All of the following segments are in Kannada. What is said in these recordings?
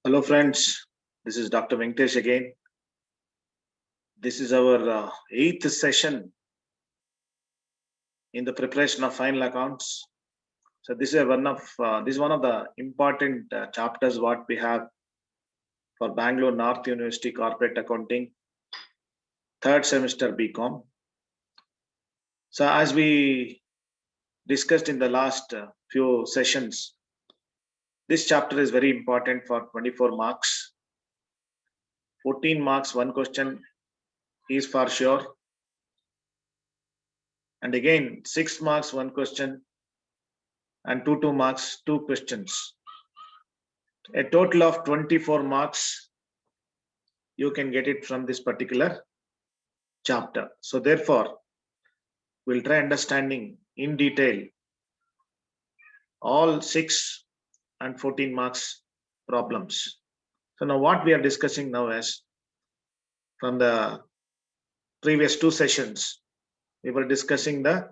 Hello friends, this is Dr. Venkatesh again. This is our eighth session in the preparation of final accounts. So this is one of the important chapters what we have for Bangalore North University Corporate Accounting, third semester BCom. So as we discussed in the last few sessions, this chapter is very important for 24 marks. 14 marks, one question is for sure. And again, 6 marks, one question, and 2 marks, two questions. A total of 24 marks you can get it from this particular chapter. So therefore, we'll try understanding in detail all 6 and 14 marks problems. So now what we are discussing now is from the previous 2 sessions, we were discussing the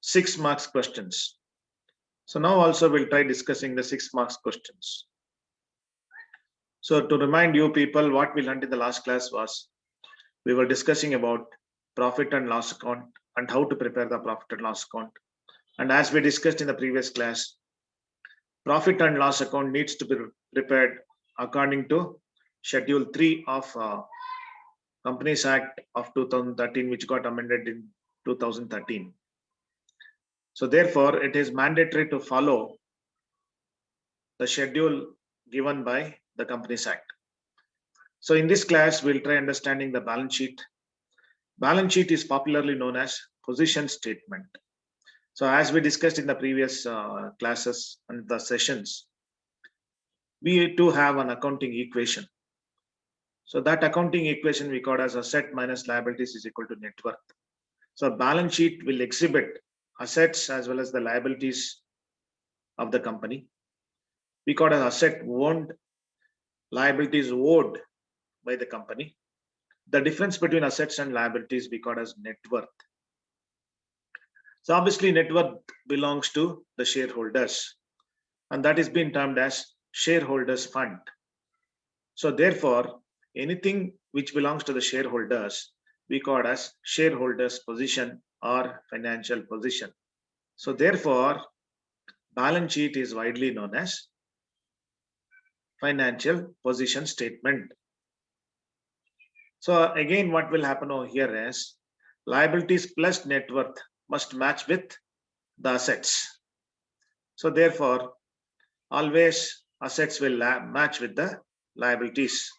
6 marks questions. So now also we'll try discussing the 6 marks questions. So to remind you people, what we learned in the last class was we were discussing about profit and loss account and how to prepare the profit and loss account. And as we discussed in the previous class, profit and loss account needs to be prepared according to Schedule 3 of Companies Act of 2013, which got amended in 2013. So therefore, it is mandatory to follow the schedule given by the Companies Act. So in this class, we'll try understanding the balance sheet. Balance sheet is popularly known as position statement. So as we discussed in the previous classes and the sessions, we too have an accounting equation. So that accounting equation we call as asset minus liabilities is equal to net worth. So balance sheet will exhibit assets as well as the liabilities of the company. We call as asset owned, liabilities owed by the company. The difference between assets and liabilities we call as net worth. So obviously net worth belongs to the shareholders, and that is being termed as shareholders fund. So therefore, anything which belongs to the shareholders we call as shareholders position or financial position. So therefore, balance sheet is widely known as financial position statement. So again, what will happen over here is liabilities plus net worth must match with the assets. So therefore, always assets will match with the liabilities.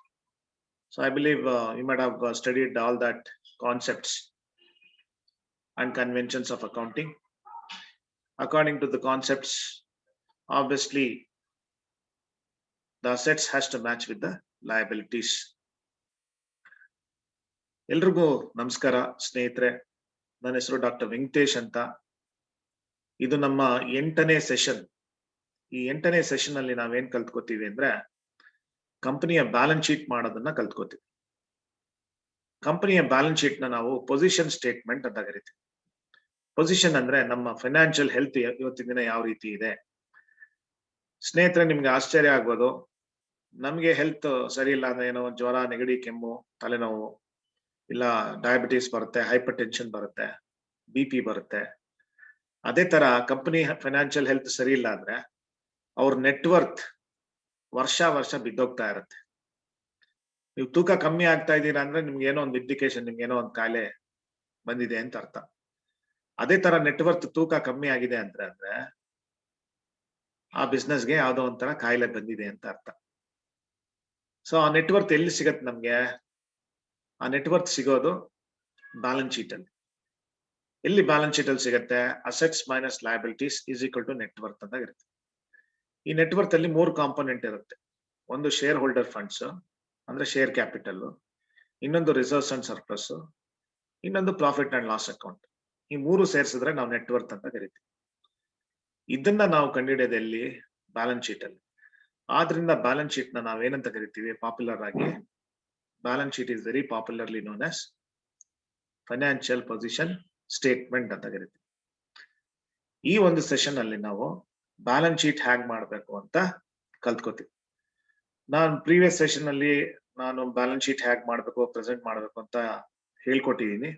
So I believe you might have studied all that concepts and conventions of accounting. According to the concepts, obviously, the assets has to match with the liabilities. ಎಲ್ರಿಗೂ ನಮಸ್ಕಾರ ಸ್ನೇಹಿತರೆ, ನನ್ನ ಹೆಸರು ಡಾಕ್ಟರ್ ವೆಂಕಟೇಶ್ ಅಂತ. ಇದು ನಮ್ಮ 8ನೇ ಸೆಷನ್. ಈ 8ನೇ ಸೆಷನ್ ಅಲ್ಲಿ ನಾವೇನ್ ಕಲ್ತ್ಕೋತೀವಿ ಅಂದ್ರೆ ಕಂಪನಿಯ ಬ್ಯಾಲೆನ್ಸ್ ಶೀಟ್ ಮಾಡೋದನ್ನ ಕಲ್ತ್ಕೋತೀವಿ. ಕಂಪನಿಯ ಬ್ಯಾಲೆನ್ಸ್ ಶೀಟ್ ನ ನಾವು ಪೊಸಿಷನ್ ಸ್ಟೇಟ್ಮೆಂಟ್ ಅಂತ ಕರಿತೀವಿ. ಪೊಸಿಷನ್ ಅಂದ್ರೆ ನಮ್ಮ ಫೈನಾನ್ಷಿಯಲ್ ಹೆಲ್ತ್ ಇವತ್ತಿನ ದಿನ ಯಾವ ರೀತಿ ಇದೆ. ಸ್ನೇಹಿತರೆ, ನಿಮ್ಗೆ ಆಶ್ಚರ್ಯ ಆಗ್ಬೋದು, ನಮ್ಗೆ ಹೆಲ್ತ್ ಸರಿ ಇಲ್ಲ ಅಂದ್ರೆ ಏನೋ ಜ್ವರ, ನೆಗಡಿ, ಕೆಮ್ಮು, ತಲೆನೋವು, ಇಲ್ಲ ಡಯಾಬಿಟಿಸ್ ಬರುತ್ತೆ, ಹೈಪರ್ ಟೆನ್ಷನ್ ಬರುತ್ತೆ, BP ಬರುತ್ತೆ. ಅದೇ ತರ ಕಂಪನಿ ಫೈನಾನ್ಷಿಯಲ್ ಹೆಲ್ತ್ ಸರಿ ಇಲ್ಲ ಅಂದ್ರೆ ಅವ್ರ ನೆಟ್ವರ್ತ್ ವರ್ಷ ಬಿದ್ದೋಗ್ತಾ ಇರುತ್ತೆ. ನೀವು ತೂಕ ಕಮ್ಮಿ ಆಗ್ತಾ ಇದ್ದೀರಾ ಅಂದ್ರೆ ನಿಮ್ಗೆ ಏನೋ ಒಂದು ಇಂಡಿಕೇಶನ್, ನಿಮ್ಗೆ ಏನೋ ಒಂದು ಕಾಯಿಲೆ ಬಂದಿದೆ ಅಂತ ಅರ್ಥ. ಅದೇ ತರ ನೆಟ್ವರ್ತ್ ತೂಕ ಕಮ್ಮಿ ಆಗಿದೆ ಅಂದ್ರೆ ಆ ಬಿಸ್ನೆಸ್ಗೆ ಯಾವ್ದೋ ಒಂಥರ ಕಾಯಿಲೆ ಬಂದಿದೆ ಅಂತ ಅರ್ಥ. ಸೊ ಆ ನೆಟ್ವರ್ತ್ ಎಲ್ಲಿ ಸಿಗತ್ತೆ ನಮ್ಗೆ? ಆ ನೆಟ್ವರ್ತ್ ಸಿಗೋದು ಬ್ಯಾಲೆನ್ಸ್ ಶೀಟ್ ಅಲ್ಲಿ. ಎಲ್ಲಿ ಬ್ಯಾಲೆನ್ಸ್ ಶೀಟ್ ಅಲ್ಲಿ ಸಿಗತ್ತೆ? Assets minus liabilities is equal to net worth ಅಂತ ಇರುತ್ತೆ. ಈ ನೆಟ್ವರ್ತ್ ಅಲ್ಲಿ 3 ಕಾಂಪೋನೆಂಟ್ ಇರುತ್ತೆ. ಒಂದು ಶೇರ್ ಹೋಲ್ಡರ್ ಫಂಡ್ಸ್ ಅಂದ್ರೆ ಶೇರ್ ಕ್ಯಾಪಿಟಲ್, ಇನ್ನೊಂದು ರಿಸರ್ವ್ಸ್ ಅಂಡ್ ಸರ್ಪ್ಲಸ್, ಇನ್ನೊಂದು ಪ್ರಾಫಿಟ್ ಅಂಡ್ ಲಾಸ್ ಅಕೌಂಟ್. ಈ 3 ಸೇರಿಸಿದ್ರೆ ನಾವು ನೆಟ್ವರ್ತ್ ಅಂತ ಕರಿತೀವಿ. ಇದನ್ನ ನಾವು ಕಂಡುಹಿಡಿಯೋದು ಎಲ್ಲಿ? ಬ್ಯಾಲೆನ್ಸ್ ಶೀಟ್ ಅಲ್ಲಿ. ಆದ್ರಿಂದ ಬ್ಯಾಲೆನ್ಸ್ ಶೀಟ್ ನ ನಾವೇನಂತ ಕರಿತೀವಿ ಪಾಪ್ಯುಲರ್ ಆಗಿ? Balance sheet is very popularly known as financial position statement ಅಂತ ಕರಿತೀವಿ. ಈ ಒಂದು ಸೆಷನ್ ಅಲ್ಲಿ ನಾವು ಬ್ಯಾಲೆನ್ಸ್ ಶೀಟ್ ಹ್ಯಾಗ್ ಮಾಡಬೇಕು ಅಂತ ಕಲ್ತ್ಕೋತೀವಿ. ನಾನು ಪ್ರೀವಿಯಸ್ ಸೆಷನ್ ಅಲ್ಲಿ ನಾನು ಬ್ಯಾಲೆನ್ಸ್ ಶೀಟ್ ಹ್ಯಾಕ್ ಮಾಡಬೇಕು, ಪ್ರೆಸೆಂಟ್ ಮಾಡಬೇಕು ಅಂತ ಹೇಳ್ಕೊಟ್ಟಿದ್ದೀನಿ.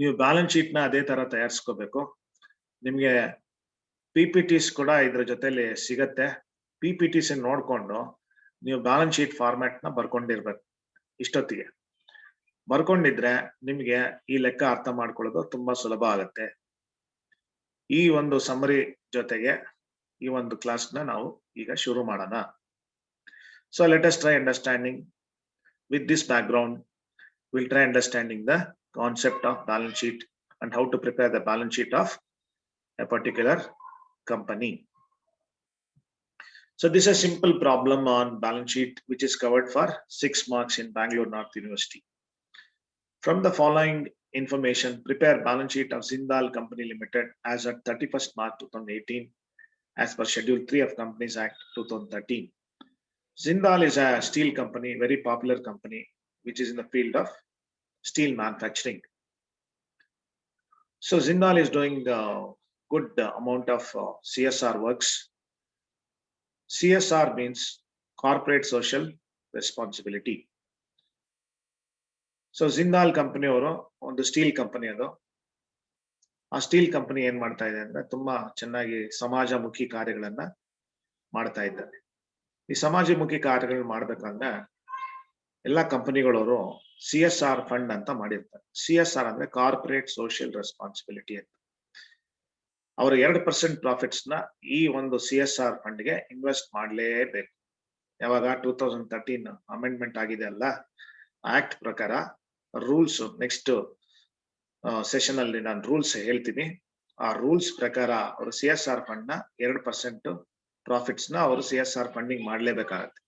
ನೀವು ಬ್ಯಾಲೆನ್ಸ್ ಶೀಟ್ ನ ಅದೇ ತರ ತಯಾರಿಸ್ಕೋಬೇಕು. ನಿಮ್ಗೆ PPTs ಕೂಡ ಇದ್ರ ಜೊತೆಲಿ ಸಿಗತ್ತೆ. PPTs ನೋಡ್ಕೊಂಡು ನೀವು ಬ್ಯಾಲೆನ್ಸ್ ಶೀಟ್ ಫಾರ್ಮ್ಯಾಟ್ ನ ಬರ್ಕೊಂಡಿರ್ಬೇಕು. ಇಷ್ಟೊತ್ತಿಗೆ ಬರ್ಕೊಂಡಿದ್ರೆ ನಿಮ್ಗೆ ಈ ಲೆಕ್ಕ ಅರ್ಥ ಮಾಡ್ಕೊಳ್ಳೋದು ತುಂಬಾ ಸುಲಭ ಆಗುತ್ತೆ. ಈ ಒಂದು ಸಮರಿ ಜೊತೆಗೆ ಈ ಒಂದು ಕ್ಲಾಸ್ ನ ನಾವು ಈಗ ಶುರು ಮಾಡೋಣ. So let us try understanding with this background. We'll try understanding the concept of balance sheet and how to prepare the balance sheet of a particular company. So this is a simple problem on balance sheet which is covered for 6 marks in Bangalore North University. From the following information, prepare balance sheet of Jindal Company Limited as at 31st March 2018 as per Schedule 3 of Companies Act 2013. Jindal is a steel company, very popular company, which is in the field of steel manufacturing. So Jindal is doing a good amount of CSR works. CSR means corporate social responsibility. So Jindal company ಅವರು ಒಂದು ಸ್ಟೀಲ್ ಕಂಪನಿ ಅದು. ಆ ಸ್ಟೀಲ್ ಕಂಪನಿ ಏನ್ ಮಾಡ್ತಾ ಇದೆ ಅಂದ್ರೆ ತುಂಬಾ ಚೆನ್ನಾಗಿ ಸಮಾಜಮುಖಿ ಕಾರ್ಯಗಳನ್ನ ಮಾಡ್ತಾ ಇದ್ದಾರೆ. ಈ ಸಮಾಜಮುಖಿ ಕಾರ್ಯಗಳು ಮಾಡ್ಬೇಕಂದ್ರೆ ಎಲ್ಲಾ ಕಂಪನಿಗಳವರು CSR ಫಂಡ್ ಅಂತ ಮಾಡಿರ್ತಾರೆ. CSR ಅಂದ್ರೆ ಕಾರ್ಪೊರೇಟ್ ಸೋಷಿಯಲ್ ರೆಸ್ಪಾನ್ಸಿಬಿಲಿಟಿ ಅಂತ. ಅವರು 2% ಪ್ರಾಫಿಟ್ಸ್ ನ ಈ ಒಂದು CSR ಫಂಡ್ ಗೆ ಇನ್ವೆಸ್ಟ್ ಮಾಡ್ಲೇಬೇಕು. ಯಾವಾಗ 2013 ಅಮೆಂಡ್ಮೆಂಟ್ ಆಗಿದೆ ಅಲ್ಲ, ಆಕ್ಟ್ ಪ್ರಕಾರ ರೂಲ್ಸ್ ನೆಕ್ಸ್ಟ್ ಸೆಷನ್ ಅಲ್ಲಿ ನಾನು ರೂಲ್ಸ್ ಹೇಳ್ತೀನಿ. ಆ ರೂಲ್ಸ್ ಪ್ರಕಾರ ಅವರು CSR ಫಂಡ್ ನ 2% ಪ್ರಾಫಿಟ್ಸ್ ನ ಅವರು CSR ಫಂಡಿಂಗ್ ಮಾಡ್ಲೇಬೇಕಾಗತ್ತೆ.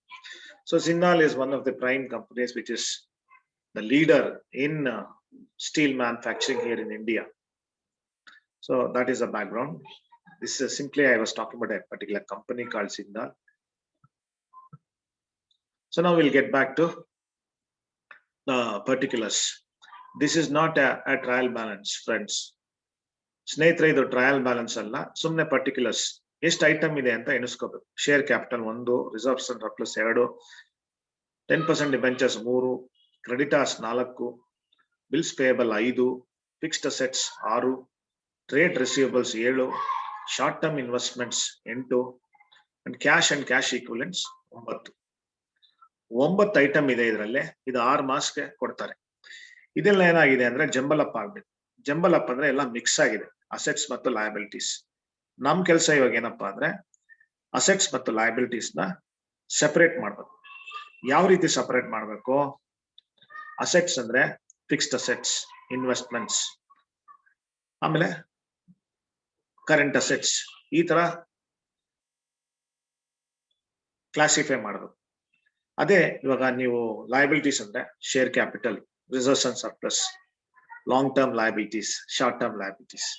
So Jindal is one of the prime companies which is the leader in steel manufacturing here in India. So that is the background. This is simply I was talking about a particular company called Jindal. So now we'll get back to the particulars. This is not a trial balance, friends. ಸ್ನೇಹಿತರೆ, ಇದು ಟ್ರಯಲ್ ಬ್ಯಾಲೆನ್ಸ್ ಅಲ್ಲ, ಸುಮ್ಮನೆ ಪರ್ಟಿಕ್ಯುಲರ್ಸ್. ಎಷ್ಟು ಐಟಮ್ ಇದೆ ಅಂತ ಎಣಿಸ್ಕೋಬೇಕು. Share capital 1, reserves and surplus 2, 10% debentures 3, creditors 4, bills payable 5, fixed assets 6, trade receivables 7, short term investments 8 and cash equivalents 9 item ಇದೆ ಇದರಲ್ಲಿ. ಇದು 6 ಮಾರ್ಕ್ಸ್ಗೆ ಕೊಡ್ತಾರೆ. ಇದೆಲ್ಲ ಏನಾಗಿದೆ ಅಂದ್ರೆ ಜಂಬಲ್ ಅಪ್ ಆಗ್ಬೇಕು. ಜಂಬಲ್ ಅಪ್ ಅಂದ್ರೆ ಎಲ್ಲ ಮಿಕ್ಸ್ ಆಗಿದೆ, ಅಸೆಟ್ಸ್ ಮತ್ತು ಲಯಬಿಲಿಟೀಸ್. ನಮ್ ಕೆಲಸ ಇವಾಗ ಏನಪ್ಪಾ ಅಂದ್ರೆ ಅಸೆಟ್ಸ್ ಮತ್ತು ಲಯಬಿಲಿಟೀಸ್ ನ ಸೆಪರೇಟ್ ಮಾಡ್ಬೇಕು. ಯಾವ ರೀತಿ ಸೆಪರೇಟ್ ಮಾಡ್ಬೇಕು? ಅಸೆಟ್ಸ್ ಅಂದ್ರೆ ಫಿಕ್ಸ್ಡ್ ಅಸೆಟ್ಸ್, ಇನ್ವೆಸ್ಟ್ಮೆಂಟ್ಸ್, ಆಮೇಲೆ ಕರೆಂಟ್ ಅಸೆಟ್ಸ್, ಈ ತರ ಕ್ಲಾಸಿಫೈ ಮಾಡಬೇಕು. ಅದೇ ಇವಾಗ ನೀವು ಲಯಬಿಲಿಟೀಸ್ ಅಂದ್ರೆ share capital, reserves and surplus, long term liabilities, short term liabilities,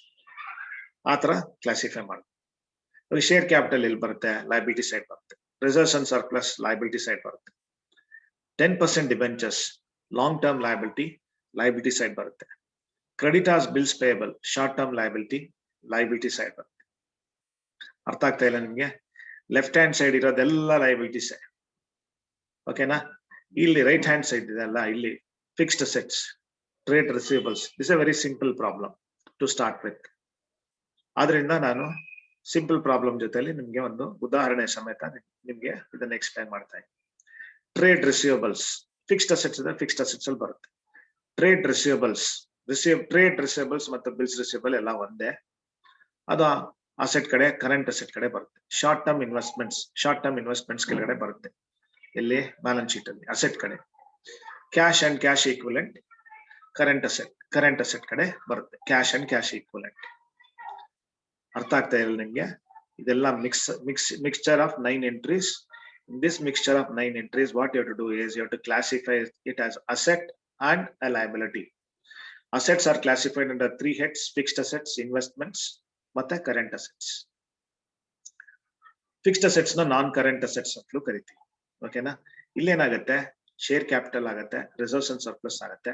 ಆ ತರ ಕ್ಲಾಸಿಫೈ ಮಾಡಬೇಕು. ಶೇರ್ ಕ್ಯಾಪಿಟಲ್ ಇಲ್ಲಿ ಬರುತ್ತೆ, ಲಯಬಿಲಿಟಿ ಸೈಡ್ ಬರುತ್ತೆ. Reserves and surplus liability side ಬರುತ್ತೆ. 10% debentures long term liability side ಬರುತ್ತೆ. Creditors bills payable short term liability side ಬರುತ್ತೆ. ಅರ್ಥ ಆಗ್ತಾ ಇಲ್ಲ ನಿಮ್ಗೆ? ಲೆಫ್ಟ್ ಹ್ಯಾಂಡ್ ಸೈಡ್ ಇರೋದೆಲ್ಲ ಲಯಬಿಲಿಟೀಸ್, ಓಕೆನಾ? ಇಲ್ಲಿ ರೈಟ್ ಹ್ಯಾಂಡ್ ಸೈಡ್ ಇದೆಲ್ಲ ಇಲ್ಲಿ fixed assets, trade receivables. This a very simple problem to start with. ಆದ್ರಿಂದ ನಾನು ಸಿಂಪಲ್ ಪ್ರಾಬ್ಲಮ್ ಜೊತೆಲಿ ನಿಮ್ಗೆ ಒಂದು ಉದಾಹರಣೆ ಸಮೇತ ನಿಮ್ಗೆ ಇದನ್ನ ಎಕ್ಸ್ಪ್ಲೈನ್ ಮಾಡ್ತಾ ಇದ್ದೀನಿ. ಟ್ರೇಡ್ ರಿಸೀವಬಲ್ಸ್, ಫಿಕ್ಸ್ಡ್ ಅಸೆಟ್ಸ್ ಇದೆ, ಫಿಕ್ಸ್ಡ್ ಅಸೆಟ್ಸ್ ಅಲ್ಲಿ ಬರುತ್ತೆ. ಟ್ರೇಡ್ ರಿಸೀವಬಲ್ಸ್ ಮತ್ತು ಬಿಲ್ಸ್ ರಿಸೀವಬಲ್ ಎಲ್ಲ ಒಂದೇ. ಅದು ಅಸೆಟ್ ಕಡೆ, ಕರೆಂಟ್ ಅಸೆಟ್ ಕಡೆ ಬರುತ್ತೆ. ಶಾರ್ಟ್ ಟರ್ಮ್ ಇನ್ವೆಸ್ಟ್ಮೆಂಟ್ಸ್ ಕೆಳಗಡೆ ಬರುತ್ತೆ. ಇಲ್ಲಿ ಬ್ಯಾಲೆನ್ಸ್ ಶೀಟ್ ಅಲ್ಲಿ ಅಸೆಟ್ ಕಡೆ. ಕ್ಯಾಶ್ ಈಕ್ವಲೆಂಟ್ ಕರೆಂಟ್ ಅಸೆಟ್ ಕಡೆ ಬರುತ್ತೆ. Cash equivalent. ಅರ್ಥ ಆಗ್ತಾ ಇಲ್ಲ ನಿಮ್ಗೆ? ಇದೆಲ್ಲ mixture of 9 entries. In this mixture of 9 entries, what you have to do is you have to classify it as asset and a liability. Assets are classified under 3 heads: fixed assets, investments, ಮತ್ತೆ current assets. Fixed assets ನ ನಾನ್ ಕರೆಂಟ್ ಅಸೆಟ್ಸ್ ಅಂತಲೂ ಕರಿತೀವಿ, ಓಕೆನಾ? ಇಲ್ಲೇನಾಗುತ್ತೆ, ಶೇರ್ ಕ್ಯಾಪಿಟಲ್ ಆಗುತ್ತೆ, ರಿಸರ್ವ್ಸ್ ಅಂಡ್ ಸರ್ಪ್ಲಸ್ ಆಗುತ್ತೆ,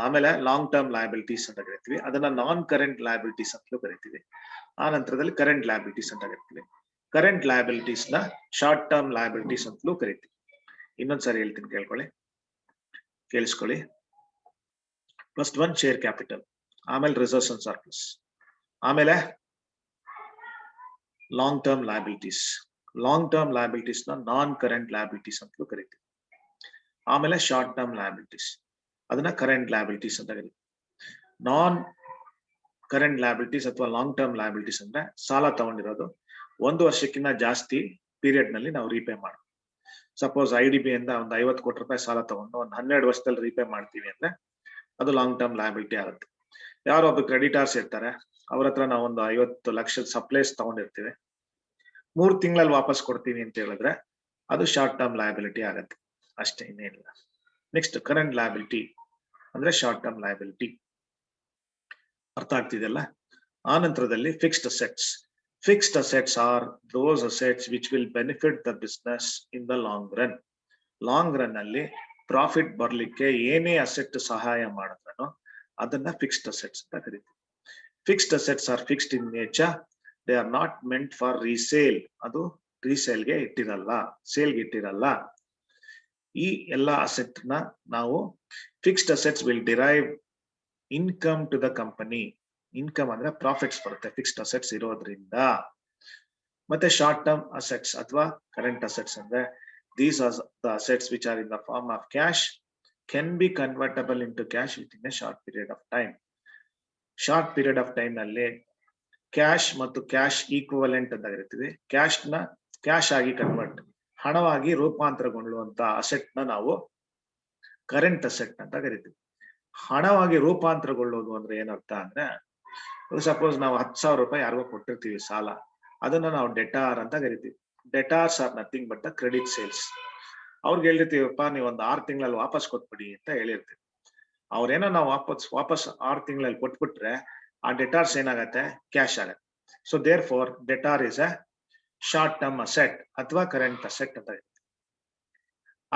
ಆಮೇಲೆ ಲಾಂಗ್ ಟರ್ಮ್ ಲಯಬಿಲಿಟೀಸ್ ಅಂತ ಕರಿತೀವಿ. ಅದನ್ನ ನಾನ್ ಕರೆಂಟ್ ಲಯಬಿಲಿಟೀಸ್ ಅಂತಲೂ ಕರಿತೀವಿ. ಆ ನಂತರದಲ್ಲಿ ಕರೆಂಟ್ ಲಯಬಿಲಿಟೀಸ್ ಅಂತ ಕರಿತೀವಿ. ಕರೆಂಟ್ ಲಯಬಿಲಿಟೀಸ್ ನ ಶಾರ್ಟ್ ಟರ್ಮ್ ಲಯಬಿಲಿಟೀಸ್ ಅಂತಲೂ ಕರಿತೀವಿ. ಇನ್ನೊಂದ್ಸರಿ ಹೇಳ್ತೀನಿ, ಕೇಳಿಸ್ಕೊಳ್ಳಿ. ಫಸ್ಟ್ ಒನ್ ಶೇರ್ ಕ್ಯಾಪಿಟಲ್, ಆಮೇಲೆ ರಿಸರ್ವ್ಸ್ ಅಂಡ್ ಸರ್ಪ್ಲಸ್, ಆಮೇಲೆ long term liabilities. Long term liabilities ನ ನಾನ್ ಕರೆಂಟ್ ಲಯಬಿಲಿಟೀಸ್ ಅಂತಲೂ ಕರಿತೀವಿ. ಆಮೇಲೆ ಶಾರ್ಟ್ ಟರ್ಮ್ ಲಯಬಿಲಿಟೀಸ್, ಅದನ್ನ ಕರೆಂಟ್ ಲಯಬಿಲಿಟೀಸ್ ಅಂತ ಕರಿತೀವಿ. ನಾನ್ ಕರೆಂಟ್ ಲಯಬಿಲಿಟೀಸ್ ಅಥವಾ ಲಾಂಗ್ ಟರ್ಮ್ ಲಯಬಿಲಿಟೀಸ್ ಅಂದ್ರೆ ಸಾಲ ತಗೊಂಡಿರೋದು 1 ವರ್ಷಕ್ಕಿಂತ ಜಾಸ್ತಿ ಪೀರಿಯಡ್ ನಲ್ಲಿ ನಾವು ರೀಪೇ ಮಾಡೋದು. ಸಪೋಸ್ IDB ಇಂದ ಒಂದು 50 ಕೋಟಿ ರೂಪಾಯಿ ಸಾಲ ತಗೊಂಡು ಒಂದು 12 ವರ್ಷದಲ್ಲಿ ರೀಪೇ ಮಾಡ್ತೀವಿ ಅಂದ್ರೆ ಅದು ಲಾಂಗ್ ಟರ್ಮ್ ಲಯಬಿಲಿಟಿ ಆಗುತ್ತೆ. ಯಾರೋ ಒಬ್ಬ ಕ್ರೆಡಿಟರ್ಸ್ ಇರ್ತಾರೆ, ಅವ್ರ ಹತ್ರ ನಾವು ಒಂದು 50 ಲಕ್ಷದ ಸಪ್ಲೈಸ್ ತಗೊಂಡಿರ್ತೀವಿ, 3 ತಿಂಗಳಲ್ಲಿ ವಾಪಸ್ ಕೊಡ್ತೀವಿ ಅಂತ ಹೇಳಿದ್ರೆ ಅದು ಶಾರ್ಟ್ ಟರ್ಮ್ ಲಯಬಿಲಿಟಿ ಆಗುತ್ತೆ, ಅಷ್ಟೇ, ಇನ್ನೇನಿಲ್ಲ. ನೆಕ್ಸ್ಟ್ ಕರೆಂಟ್ ಲಯಬಿಲಿಟಿ ಅಂದ್ರೆ ಶಾರ್ಟ್ ಟರ್ಮ್ ಲಯಬಿಲಿಟಿ. ಅರ್ಥ ಆಗ್ತಿದೆಯಲ್ಲ? ಆ ನಂತರದಲ್ಲಿ fixed assets. Fixed assets are those assets which will benefit the business in the long run. Long run ಅಲ್ಲಿ ಪ್ರಾಫಿಟ್ ಬರ್ಲಿಕ್ಕೆ ಏನೇ ಅಸೆಟ್ ಸಹಾಯ ಮಾಡಿದ್ರೂ ಅದನ್ನ ಫಿಕ್ಸ್ಡ್ ಅಸೆಟ್ಸ್ ಅಂತ ಕರಿತೀವಿ. Fixed assets are fixed in nature, they are not meant for resale. ಅದು ರೀಸೇಲ್ಗೆ ಇಟ್ಟಿರಲ್ಲ, ಸೇಲ್ಗೆ ಇಟ್ಟಿರಲ್ಲ. ಈ ಎಲ್ಲಾ ಅಸೆಟ್ ನ ನಾವು fixed assets will derive income to the company. Income ಅಂದ್ರೆ ಪ್ರಾಫಿಟ್ಸ್ ಬರುತ್ತೆ ಫಿಕ್ಸ್ಡ್ ಅಸೆಟ್ಸ್ ಇರೋದ್ರಿಂದ. ಮತ್ತೆ ಶಾರ್ಟ್ ಟರ್ಮ್ ಅಸೆಟ್ಸ್ ಅಥವಾ ಕರೆಂಟ್ ಅಸೆಟ್ಸ್ ಅಂದ್ರೆ these are the assets which are in the form of cash, can be convertible into cash within a short period of time. Short period of time ನಲ್ಲಿ ಕ್ಯಾಶ್ ಮತ್ತು ಕ್ಯಾಶ್ ಈಕ್ವಲೆಂಟ್ ಅಂತ ಕರಿತೀವಿ. ಕ್ಯಾಶ್ ನ ಕ್ಯಾಶ್ ಆಗಿ ಕನ್ವರ್ಟ್, ಹಣವಾಗಿ ರೂಪಾಂತರಗೊಳ್ಳುವಂತ ಅಸೆಟ್ ನ ನಾವು ಕರೆಂಟ್ ಅಸೆಟ್ ಅಂತ ಕರಿತೀವಿ. ಹಣವಾಗಿ ರೂಪಾಂತರಗೊಳ್ಳೋದು ಅಂದ್ರೆ ಏನರ್ಥ ಅಂದ್ರೆ, ಸಪೋಸ್ ನಾವು 10,000 ರೂಪಾಯಿ ಯಾರಿಗೋ ಕೊಟ್ಟಿರ್ತೀವಿ ಸಾಲ, ಅದನ್ನ ನಾವು ಡೆಟಾರ್ ಅಂತ ಕರಿತೀವಿ. Debtors are nothing but the credit sales. ಅವ್ರಿಗೆ ಹೇಳಿರ್ತೀವಪ್ಪ ನೀವು ಒಂದು 6 ತಿಂಗಳಲ್ಲಿ ವಾಪಸ್ ಕೊಟ್ಬಿಡಿ ಅಂತ ಹೇಳಿರ್ತೀವಿ. ಅವ್ರೇನೋ ನಾವು ವಾಪಸ್ 6 ತಿಂಗಳಲ್ಲಿ ಕೊಟ್ಬಿಟ್ರೆ ಆ ಡೆಟಾರ್ಸ್ ಏನಾಗತ್ತೆ, ಕ್ಯಾಶ್ ಆಗತ್ತೆ. So therefore debtor is a short term asset ಅಥವಾ ಕರೆಂಟ್ ಅಸೆಟ್ ಅಂತ ಹೇಳ್ತೀವಿ.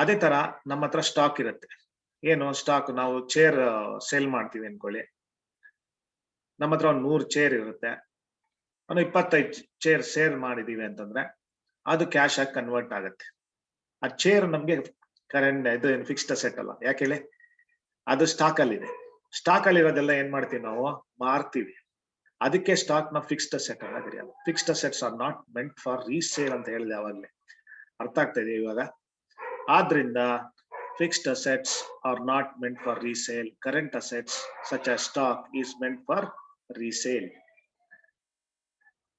ಅದೇ ತರ ನಮ್ಮ ಹತ್ರ ಸ್ಟಾಕ್ ಇರುತ್ತೆ. ಏನು ಸ್ಟಾಕ್? ನಾವು ಚೇರ್ ಸೇಲ್ ಮಾಡ್ತೀವಿ ಅನ್ಕೊಳ್ಳಿ, ನಮ್ಮ ಹತ್ರ ಒಂದು 100 ಚೇರ್ ಇರುತ್ತೆ, 25 ಚೇರ್ ಸೇಲ್ ಮಾಡಿದೀವಿ ಅಂತಂದ್ರೆ ಅದು ಕ್ಯಾಶ್ ಆಗಿ ಕನ್ವರ್ಟ್ ಆಗುತ್ತೆ. ಆ ಚೇರ್ ನಮ್ಗೆ ಕರೆಂಟ್ ಇದು ಫಿಕ್ಸ್ಡ್ ಅಸೆಟ್ ಅಲ್ಲ. ಯಾಕೆ ಹೇಳಿ? ಅದು ಸ್ಟಾಕ್ ಅಲ್ಲಿ ಇದೆ. ಸ್ಟಾಕ್ ಅಲ್ಲಿ ಇರೋದೆಲ್ಲ ಏನ್ ಮಾಡ್ತೀವಿ ನಾವು? ಮಾರ್ತೀವಿ. ಅದಕ್ಕೆ ಸ್ಟಾಕ್ ನ ಫಿಕ್ಸ್ಡ್ ಅಸೆಟ್ ಅಲ್ಲ ಕರೆಯಲ್ಲ. Fixed assets are not meant for resale ಅಂತ ಹೇಳಿದೆ ಅವಾಗಲೇ. ಅರ್ಥ ಆಗ್ತಾ ಇದೆ ಇವಾಗ? ಆದ್ರಿಂದ fixed assets are not meant for resale. Current assets such as stock is meant for resale.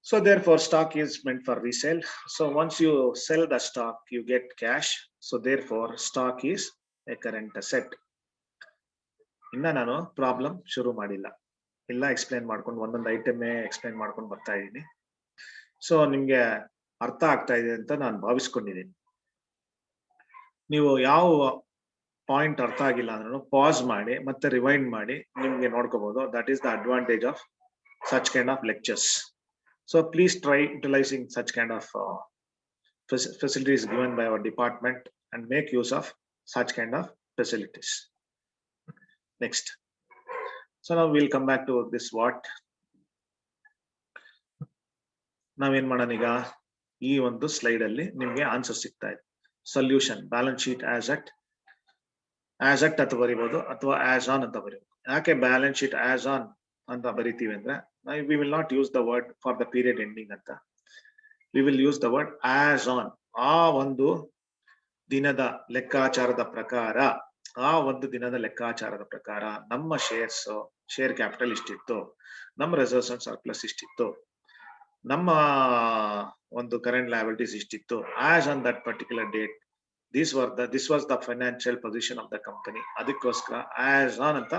So therefore stock is meant for resale. So once you sell the stock you get cash. So therefore stock is a current asset. ಇನ್ನ ನಾನು ಪ್ರಾಬ್ಲಮ್ ಶುರು ಮಾಡಿಲ್ಲ, ಇಲ್ಲ ಎಕ್ಸ್ಪ್ಲೈನ್ ಮಾಡ್ಕೊಂಡು ಒಂದೊಂದು ಐಟಮ್ ಎಕ್ಸ್ಪ್ಲೈನ್ ಮಾಡ್ಕೊಂಡು ಬರ್ತಾ ಇದ್ದೀನಿ. ಸೊ ನಿಮ್ಗೆ ಅರ್ಥ ಆಗ್ತಾ ಇದೆ ಅಂತ ನಾನು ಭಾವಿಸ್ಕೊಂಡಿದ್ದೀನಿ. ನೀವು ಯಾವ ಪಾಯಿಂಟ್ ಅರ್ಥ ಆಗಿಲ್ಲ ಅಂದ್ರೂ ಪಾಸ್ ಮಾಡಿ ಮತ್ತೆ ರಿವೈಂಡ್ ಮಾಡಿ ನಿಮ್ಗೆ ನೋಡ್ಕೋಬಹುದು. That is the advantage of such kind of lectures. So please try utilizing such kind of facilities given by our department and make use of such kind of facilities. Next. So now we'll come back to this what. ನಾವೇನ್ ಮಾಡೋಣ ಈಗ, ಈ ಒಂದು ಸ್ಲೈಡ್ ಅಲ್ಲಿ ನಿಮ್ಗೆ ಆನ್ಸರ್ ಸಿಗ್ತಾ ಇದೆ. Solution, balance sheet as at ಅಂತ ಬರೀಬಹುದು ಅಥವಾ ಆಸ್ ಆನ್ ಅಂತ ಬರೀಬಹುದು. ಯಾಕೆ ಬ್ಯಾಲೆನ್ಸ್ ಶೀಟ್ ಆಸ್ ಆನ್ ಅಂತ ಬರಿತೀವಿ ಅಂದ್ರೆ, we will not use the word for the period ending ಅಂತ, we will use the word as on. ಆ ಒಂದು ದಿನದ ಲೆಕ್ಕಾಚಾರದ ಪ್ರಕಾರ, ನಮ್ಮ ಶೇರ್ ಕ್ಯಾಪಿಟಲ್ ಇಷ್ಟಿತ್ತು, ನಮ್ಮ ರಿಸರ್ವ್ಸ್ ಅಂಡ್ ಸರ್ಪ್ಲಸ್ ಇಷ್ಟಿತ್ತು, ನಮ್ಮ ಒಂದು ಕರೆಂಟ್ ಲಯಬಿಲಿಟೀಸ್ ಇಷ್ಟಿತ್ತು. As on that particular date this was the financial position of the company. ಅದಕ್ಕೋಸ್ಕರ ಆಸ್ ಆನ್ ಅಂತ